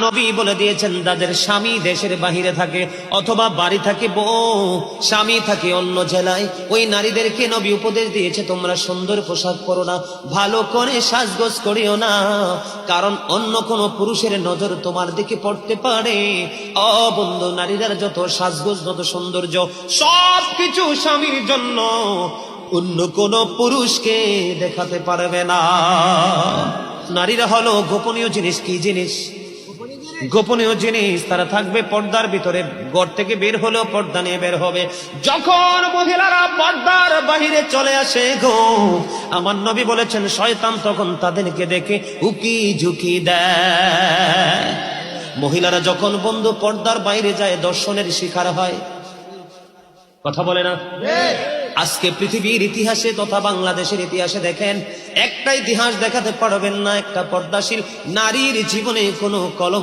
নবী বলে দিয়েছেন যাদের স্বামী দেশের বাহিরে থাকে অথবা বাড়ি থাকে বউ, স্বামী থাকে অন্য জেলায়, ওই নারীদেরকে নবী উপদেশ দিয়েছে তোমরা সুন্দর পোশাক পরো না, ভালো করে সাজগোজ করিও না, কারণ অন্য কোন পুরুষের নজর তোমার দিকে পড়তে পারে। ও বন্ধু, নারীরা যত সাজগোজ যত সৌন্দর্য সবকিছু স্বামীর জন্য, অন্য কোন পুরুষকে দেখাতে পারবে না। নারীরা হলো গোপনীয় জিনিস। কি জিনিস? গোপনীয় জিনিস। তারা থাকবে পর্দার ভিতরে, ঘর থেকে বের হলেও পর্দা নিয়ে বের হবে। যখন মহিলারা পর্দার বাহিরে চলে আসে গো, আমার নবী বলেছেন শয়তান তখন তাদেরকে দেখে উকি ঝুঁকি দেয়। মহিলারা যখন বন্ধু পর্দার বাইরে যায় দর্শনের শিকার হয়। কথা বলে না? আজকে পৃথিবীর ইতিহাসে তথা বাংলাদেশের ইতিহাসে দেখেন, একটা ইতিহাস দেখাতে পারবেন না একটা পর্দাশীল নারীর জীবনে কোনো কলম